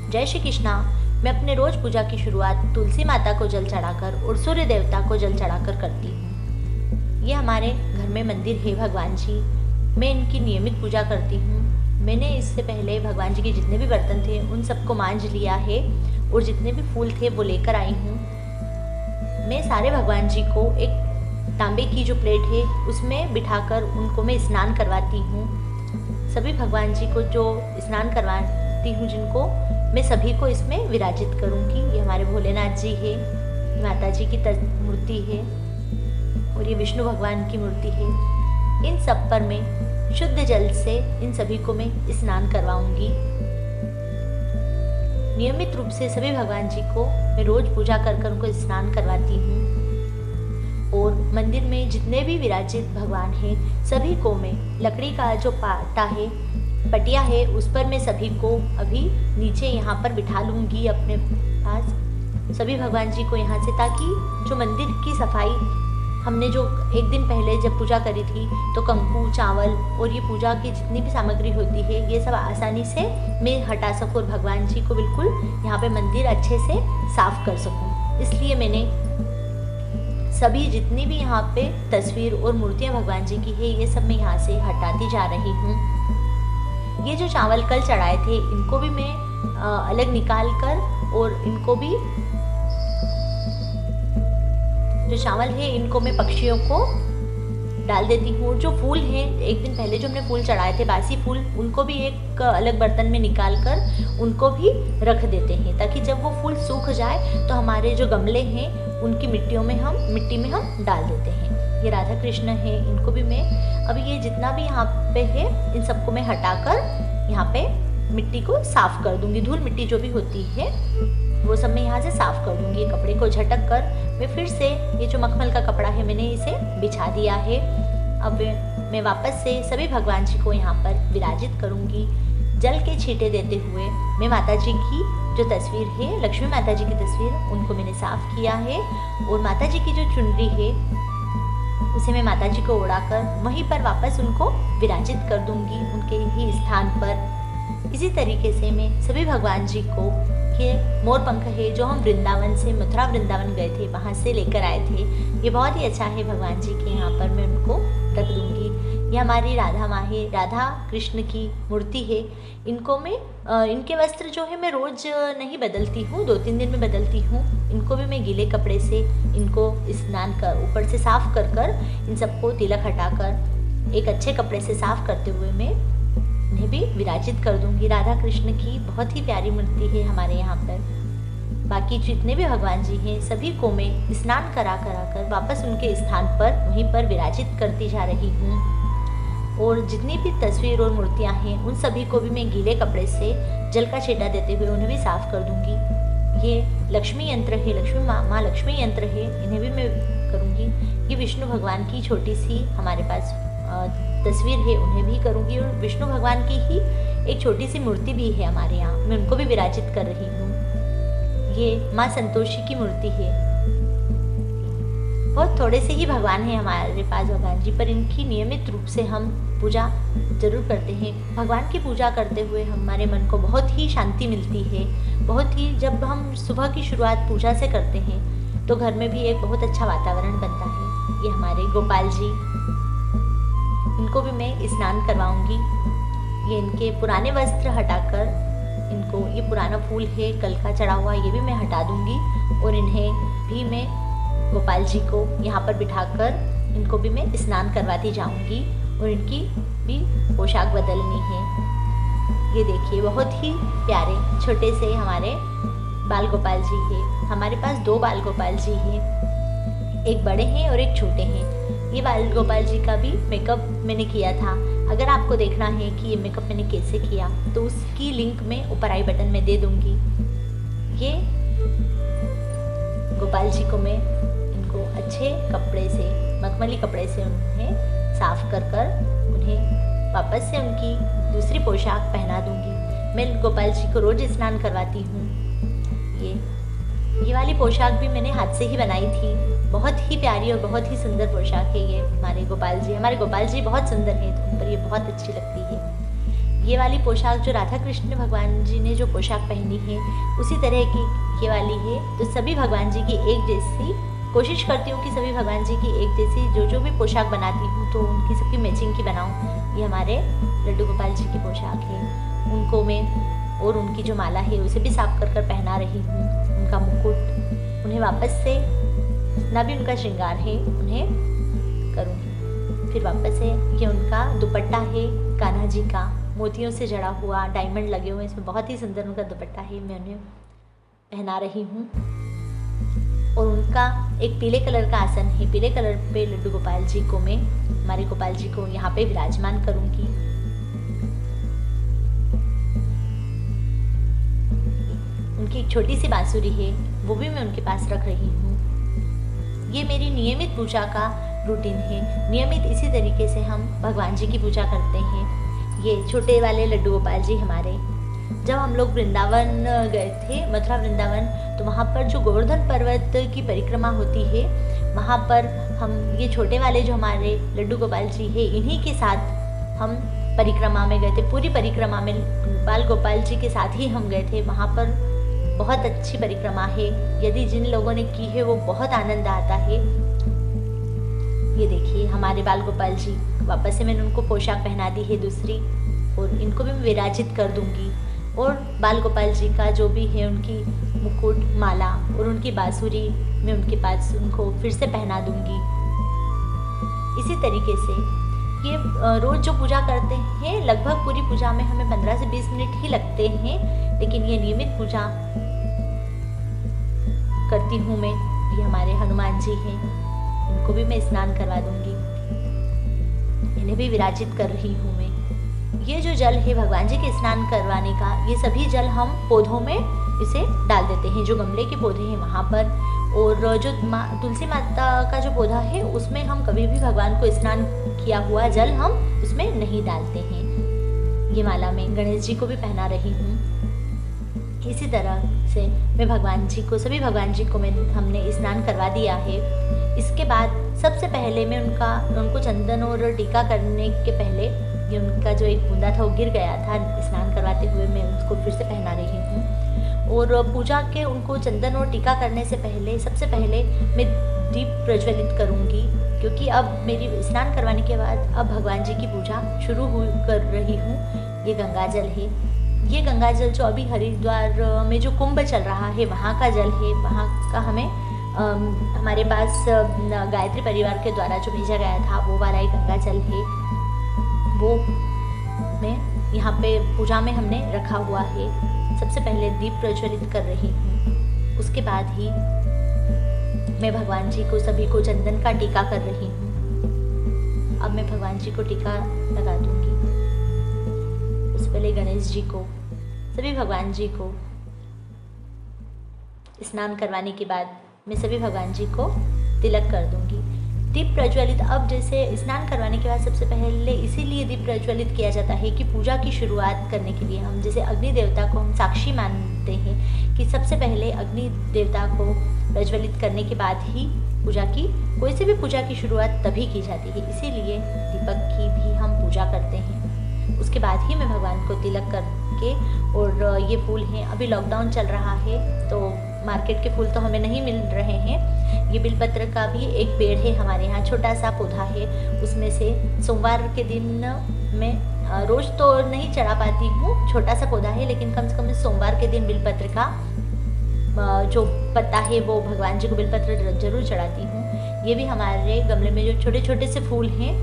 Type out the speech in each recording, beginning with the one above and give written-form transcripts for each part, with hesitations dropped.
जय श्री कृष्णा। मैं अपने रोज पूजा की शुरुआत तुलसी माता को जल चढ़ाकर और सूर्य देवता को जल चढ़ाकर करती हूँ। ये हमारे घर में मंदिर है भगवान जी। मैं इनकी नियमित पूजा करती हूँ। मैंने इससे पहले भगवान जी के जितने भी बर्तन थे उन सबको मांज लिया है और जितने भी फूल थे वो लेकर आई हूँ। मैं सारे भगवान जी को एक तांबे की जो प्लेट है उसमें बिठाकर उनको मैं स्नान करवाती हूँ। सभी भगवान जी को जो स्नान करवाती हूँ जिनको, मैं सभी को इसमें विराजित करूँगी। ये हमारे भोलेनाथ जी है, माता जी की मूर्ति है और ये विष्णु भगवान की मूर्ति है। इन सब पर मैं शुद्ध जल से इन सभी को मैं स्नान करवाऊंगी। नियमित रूप से सभी भगवान जी को मैं रोज पूजा कर उनको स्नान करवाती हूँ। और मंदिर में जितने भी विराजित भगवान हैं सभी को मैं लकड़ी का जो पाटा है, पटिया है, उस पर मैं सभी को अभी नीचे यहाँ पर बिठा लूँगी अपने पास, सभी भगवान जी को यहाँ से, ताकि जो मंदिर की सफाई हमने जो एक दिन पहले जब पूजा करी थी तो कंकु, चावल और ये पूजा की जितनी भी सामग्री होती है ये सब आसानी से मैं हटा सकूँ और भगवान जी को बिल्कुल यहाँ पे मंदिर अच्छे से साफ कर सकूँ। इसलिए मैंने सभी जितनी भी यहाँ पे तस्वीर और मूर्तियाँ भगवान जी की है ये सब मैं यहाँ से हटाती जा रही हूँ। ये जो चावल कल चढ़ाए थे इनको भी मैं अलग निकाल कर और इनको भी जो चावल है इनको मैं पक्षियों को डाल देती हूँ। जो फूल हैं एक दिन पहले जो हमने फूल चढ़ाए थे बासी फूल, उनको भी एक अलग बर्तन में निकाल कर उनको भी रख देते हैं, ताकि जब वो फूल सूख जाए तो हमारे जो गमले हैं उनकी मिट्टी में हम डाल देते हैं। ये राधा कृष्ण है, इनको भी मैं अभी ये जितना भी यहाँ पे है इन सबको मैं हटाकर यहाँ पे मिट्टी को साफ कर दूंगी। धूल मिट्टी जो भी होती है वो सब मैं यहाँ से साफ कर दूंगी। कपड़े को झटक कर मैं फिर से ये जो मखमल का कपड़ा है मैंने इसे बिछा दिया है। अब मैं वापस से सभी भगवान जी को यहाँ पर विराजित करूंगी। जल के छींटे देते हुए मैं माता जी की जो तस्वीर है, लक्ष्मी माता जी की तस्वीर, उनको मैंने साफ किया है और माता जी की जो चुनरी है उसे मैं माता जी को उड़ाकर वहीं पर वापस उनको विराजित कर दूंगी उनके ही स्थान पर। इसी तरीके से मैं सभी भगवान जी को, ये मोर पंख है जो हम वृंदावन से, मथुरा वृंदावन गए थे वहाँ से लेकर आए थे, ये बहुत ही अच्छा है भगवान जी के, यहाँ पर मैं उनको रख दूंगी। ये हमारी राधा माँ है, राधा कृष्ण की मूर्ति है। इनको मैं इनके वस्त्र जो है मैं रोज नहीं बदलती हूँ, 2-3 दिन में बदलती हूँ। इनको भी मैं गीले कपड़े से इनको स्नान कर ऊपर से साफ कर इन सबको तिलक हटाकर एक अच्छे कपड़े से साफ करते हुए मैं इन्हें भी विराजित कर दूंगी। राधा कृष्ण की बहुत ही प्यारी मूर्ति है हमारे यहाँ पर। बाकी जितने भी भगवान जी हैं सभी को मैं स्नान करा कर वापस उनके स्थान पर वहीं पर विराजित करती जा रही हूँ। और जितनी भी तस्वीर और मूर्तियाँ हैं उन सभी को भी मैं गीले कपड़े से जल का छींटा देते हुए उन्हें भी साफ कर दूंगी। ये लक्ष्मी यंत्र है, लक्ष्मी माँ लक्ष्मी यंत्र है, इन्हें भी मैं करूँगी। ये विष्णु भगवान की छोटी सी हमारे पास तस्वीर है, उन्हें भी करूँगी। और विष्णु भगवान की ही एक छोटी सी मूर्ति भी है हमारे यहाँ, मैं उनको भी विराजित कर रही हूँ। ये माँ संतोषी की मूर्ति है। बहुत थोड़े से ही भगवान हैं हमारे पास भगवान जी, पर इनकी नियमित रूप से हम पूजा जरूर करते हैं। भगवान की पूजा करते हुए हमारे मन को बहुत ही शांति मिलती है। बहुत ही, जब हम सुबह की शुरुआत पूजा से करते हैं तो घर में भी एक बहुत अच्छा वातावरण बनता है। ये हमारे गोपाल जी, इनको भी मैं स्नान करवाऊंगी। ये इनके पुराने वस्त्र हटाकर इनको, ये पुराना फूल है कल का चढ़ा हुआ, ये भी मैं हटा दूंगी और इन्हें भी मैं गोपाल जी को यहाँ पर बिठाकर इनको भी मैं स्नान करवाती जाऊंगी और इनकी भी पोशाक बदलनी है। ये देखिए बहुत ही प्यारे छोटे से हमारे बाल गोपाल जी हैं। हमारे पास 2 बाल गोपाल जी हैं, एक बड़े हैं और एक छोटे हैं। ये बाल गोपाल जी का भी मेकअप मैंने किया था। अगर आपको देखना है कि ये मेकअप मैंने कैसे किया तो उसकी लिंक मैं ऊपर आई बटन में दे दूंगी। ये गोपाल जी को मैं इनको अच्छे कपड़े से, मखमली कपड़े से उन्हें साफ कर उन्हें वापस से उनकी दूसरी पोशाक पहना दूंगी। मैं गोपाल जी को रोज स्नान करवाती हूँ। ये वाली पोशाक भी मैंने हाथ से ही बनाई थी। बहुत ही प्यारी और बहुत ही सुंदर पोशाक है ये हमारे गोपाल जी। हमारे गोपाल जी बहुत सुंदर हैं, तो उन पर ये बहुत अच्छी लगती है। ये वाली पोशाक जो राधा कृष्ण भगवान जी ने जो पोशाक पहनी है उसी तरह की ये वाली है। तो सभी भगवान जी की एक जैसी कोशिश करती हूँ कि सभी भगवान जी की एक जैसी जो भी पोशाक बनाती हूँ तो उनकी सबकी मैचिंग की बनाऊँ। ये हमारे लड्डू गोपाल जी की पोशाक है, उनको मैं और उनकी जो माला है उसे भी साफ कर कर पहना रही हूँ। उनका मुकुट उन्हें वापस से जितना भी उनका श्रृंगार है उन्हें करूँगी। फिर वापस से ये उनका दुपट्टा है कान्हा जी का, मोतियों से जड़ा हुआ, डायमंड लगे हुए, इसमें बहुत ही सुंदर उनका दुपट्टा है, मैं उन्हें पहना रही हूँ। और उनका एक पीले कलर का आसन है, पीले कलर पे लड्डू गोपाल जी को मैं हमारे गोपाल जी को यहाँ पे विराजमान करूँगी। उनकी एक छोटी सी बांसुरी है, वो भी मैं उनके पास रख रही हूँ। ये मेरी नियमित पूजा का रूटीन है। नियमित इसी तरीके से हम भगवान जी की पूजा करते हैं। ये छोटे वाले लड्डू गोपाल जी हमारे, जब हम लोग वृंदावन गए थे, मथुरा वृंदावन, तो वहाँ पर जो गोवर्धन पर्वत की परिक्रमा होती है, वहाँ पर हम ये छोटे वाले जो हमारे लड्डू गोपाल जी है इन्हीं के साथ हम परिक्रमा में गए थे। पूरी परिक्रमा में बाल गोपाल जी के साथ ही हम गए थे। वहाँ पर बहुत अच्छी परिक्रमा है, यदि जिन लोगों ने की है वो बहुत आनंद आता है। ये देखिए हमारे बाल गोपाल जी, वापस से मैंने उनको पोशाक पहना दी है दूसरी, और इनको भी मैं विराजित कर दूंगी। और बाल गोपाल जी का जो भी है उनकी मुकुट, माला और उनकी बांसुरी मैं उनके पास उनको फिर से पहना दूंगी। इसी तरीके से ये रोज़ जो पूजा करते हैं, लगभग पूरी पूजा में हमें 15 से 20 मिनट ही लगते हैं, लेकिन ये नियमित पूजा करती हूँ मैं। ये हमारे हनुमान जी हैं, इनको भी मैं स्नान करवा दूंगी, इन्हें भी विराजित कर रही हूँ मैं। ये जो जल है भगवान जी के स्नान करवाने का, ये सभी जल हम पौधों में इसे डाल देते हैं, जो गमले के पौधे हैं वहाँ पर। और जो तुलसी माता का जो पौधा है उसमें हम कभी भी भगवान को स्नान किया हुआ जल हम उसमें नहीं डालते हैं। ये माला मैं गणेश जी को भी पहना रही हूँ। इसी तरह से मैं भगवान जी को, सभी भगवान जी को हमने स्नान करवा दिया है। इसके बाद सबसे पहले मैं उनको चंदन और टीका करने के पहले, ये उनका जो एक बूंदा था वो गिर गया था स्नान करवाते हुए, मैं उसको फिर से पहना रही हूँ। और पूजा के उनको चंदन और टीका करने से पहले सबसे पहले मैं दीप प्रज्वलित करूँगी, क्योंकि अब मेरी स्नान करवाने के बाद अब भगवान जी की पूजा शुरू कर रही हूँ। ये गंगा जल है, ये गंगा जल जो अभी हरिद्वार में जो कुंभ चल रहा है वहाँ का जल है। वहाँ का हमें हमारे पास गायत्री परिवार के द्वारा जो भेजा गया था वो वाला एक गंगा जल है, वो मैं यहाँ पे पूजा में हमने रखा हुआ है। सबसे पहले दीप प्रज्वलित कर रही हूँ, उसके बाद ही मैं भगवान जी को, सभी को चंदन का टीका कर रही हूँ। अब मैं भगवान जी को टीका लगा दूंगी। उससे पहले गणेश जी को, सभी भगवान जी को स्नान करवाने के बाद मैं सभी भगवान जी को तिलक कर दूंगी। दीप प्रज्वलित, अब जैसे स्नान करवाने के बाद सबसे पहले इसीलिए दीप प्रज्वलित किया जाता है कि पूजा की शुरुआत करने के लिए हम जैसे अग्नि देवता को हम साक्षी मानते हैं कि सबसे पहले अग्नि देवता को प्रज्वलित करने के बाद ही पूजा की, कोई से भी पूजा की शुरुआत तभी की जाती है, इसीलिए दीपक की भी हम पूजा करते हैं। उसके बाद ही मैं भगवान को तिलक करके, और ये फूल हैं, अभी लॉकडाउन चल रहा है तो मार्केट के फूल तो हमें नहीं मिल रहे हैं। ये बिलपत्र का भी एक पेड़ है हमारे यहाँ, छोटा सा पौधा है, उसमें से सोमवार के दिन मैं रोज़ तो नहीं चढ़ा पाती हूँ, छोटा सा पौधा है, लेकिन कम से कम सोमवार के दिन बिलपत्र का जो पत्ता है वो भगवान जी को बिलपत्र जरूर चढ़ाती हूँ। ये भी हमारे गमले में जो छोटे छोटे से फूल हैं,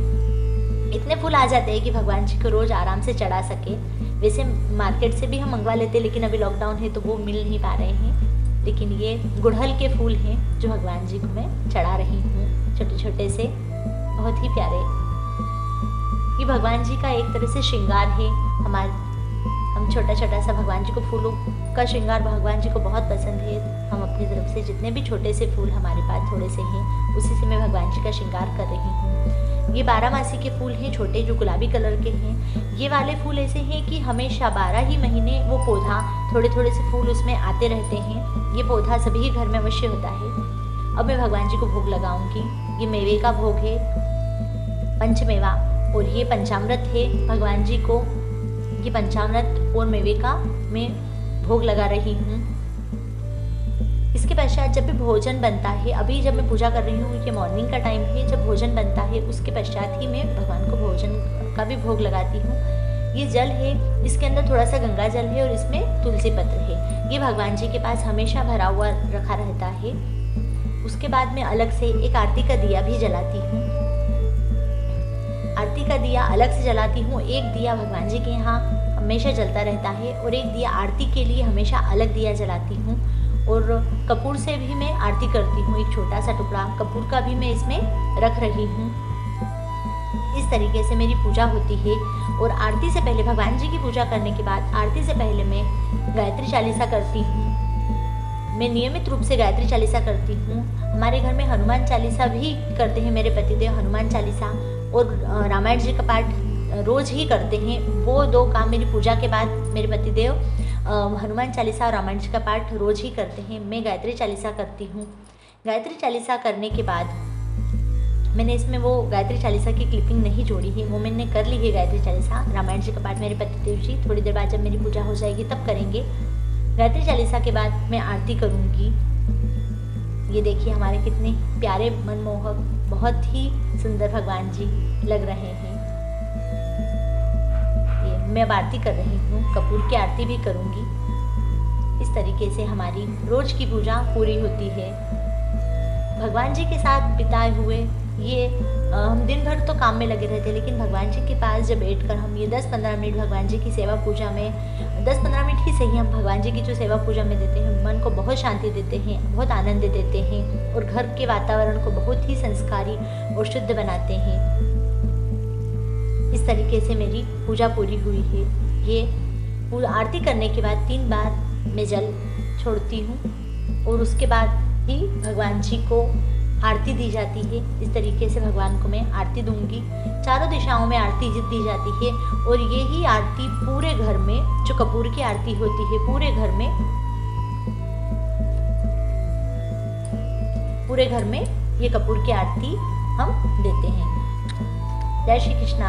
इतने फूल आ जाते हैं कि भगवान जी को रोज़ आराम से चढ़ा सके। वैसे मार्केट से भी हम मंगवा लेते हैं, लेकिन अभी लॉकडाउन है तो वो मिल नहीं पा रहे हैं। लेकिन ये गुड़हल के फूल हैं जो भगवान जी को मैं चढ़ा रही हूँ, छोटे छोटे से, बहुत ही प्यारे। ये भगवान जी का एक तरह से श्रृंगार है। हम छोटा छोटा सा भगवान जी को, फूलों का श्रृंगार भगवान जी को बहुत पसंद है। हम अपनी तरफ से जितने भी छोटे से फूल हमारे पास थोड़े से हैं, उसी से मैं भगवान जी का श्रृंगार कर रही हूँ। ये 12 मासी के फूल हैं, छोटे जो गुलाबी कलर के हैं। ये वाले फूल ऐसे हैं कि हमेशा 12 ही महीने वो पौधा, थोड़े थोड़े से फूल उसमें आते रहते हैं। ये पौधा सभी घर में अवश्य होता है। अब मैं भगवान जी को भोग लगाऊंगी। ये मेवे का भोग है, पंचमेवा, और ये पंचामृत है। भगवान जी को ये पंचामृत और मेवे का मैं भोग लगा रही हूँ। इसके पश्चात जब भी भोजन बनता है, अभी जब मैं पूजा कर रही हूँ, ये मॉर्निंग का टाइम है, जब भोजन बनता है उसके पश्चात ही मैं भगवान को भोजन का भी भोग लगाती हूँ। ये जल है, इसके अंदर थोड़ा सा गंगा जल है और इसमें तुलसी पत्र है। ये भगवान जी के पास हमेशा भरा हुआ रखा रहता है। उसके बाद मैं अलग से एक आरती का दिया भी जलाती हूँ। आरती का दिया अलग से जलाती हूँ। एक दिया भगवान जी के यहाँ हमेशा जलता रहता है और एक दिया आरती के लिए हमेशा अलग दिया जलाती हूँ। और कपूर से भी मैं आरती करती हूँ। एक छोटा सा टुकड़ा कपूर का भी मैं इसमें रख रही हूँ। इस तरीके से मेरी पूजा होती है। और आरती से पहले, भगवान जी की पूजा करने के बाद आरती से पहले मैं गायत्री चालीसा करती हूँ। मैं नियमित रूप से गायत्री चालीसा करती हूँ। हमारे घर में हनुमान चालीसा भी करते हैं मेरे पतिदेव। हनुमान चालीसा और रामायण जी का पाठ रोज ही करते हैं। वो दो काम मेरी पूजा के बाद मेरे पतिदेव हनुमान चालीसा और रामायण जी का पाठ रोज ही करते हैं। मैं गायत्री चालीसा करती हूँ। गायत्री चालीसा करने के बाद मैंने इसमें वो गायत्री चालीसा की क्लिपिंग नहीं जोड़ी है, वो मैंने कर ली है गायत्री चालीसा। रामायण जी का पाठ मेरे पतिदेव जी थोड़ी देर बाद जब मेरी पूजा हो जाएगी तब करेंगे। गायत्री चालीसा के बाद मैं आरती करूँगी। ये देखिए हमारे कितने प्यारे मनमोहक, बहुत ही सुंदर भगवान जी लग रहे हैं। ये मैं अब आरती कर रही हूँ, कपूर की आरती भी करूँगी। इस तरीके से हमारी रोज की पूजा पूरी होती है। भगवान जी के साथ बिताए हुए ये हम दिन भर तो काम में लगे रहते हैं, लेकिन भगवान जी के पास जब बैठकर हम ये 10-15 मिनट भगवान जी की सेवा पूजा में, 10-15 मिनट ही सही, हम भगवान जी की जो सेवा पूजा में देते हैं, मन को बहुत शांति देते हैं, बहुत आनंद देते हैं और घर के वातावरण को बहुत ही संस्कारी और शुद्ध बनाते हैं। इस तरीके से मेरी पूजा पूरी हुई है। ये आरती करने के बाद 3 बार मैं जल छोड़ती हूँ और उसके बाद ही भगवान जी को आरती दी जाती है। इस तरीके से भगवान को मैं आरती दूंगी। चारों दिशाओं में आरती दी जाती है और यही आरती पूरे घर में, जो कपूर की आरती होती है, पूरे घर में ये कपूर की आरती हम देते हैं। जय श्री कृष्णा।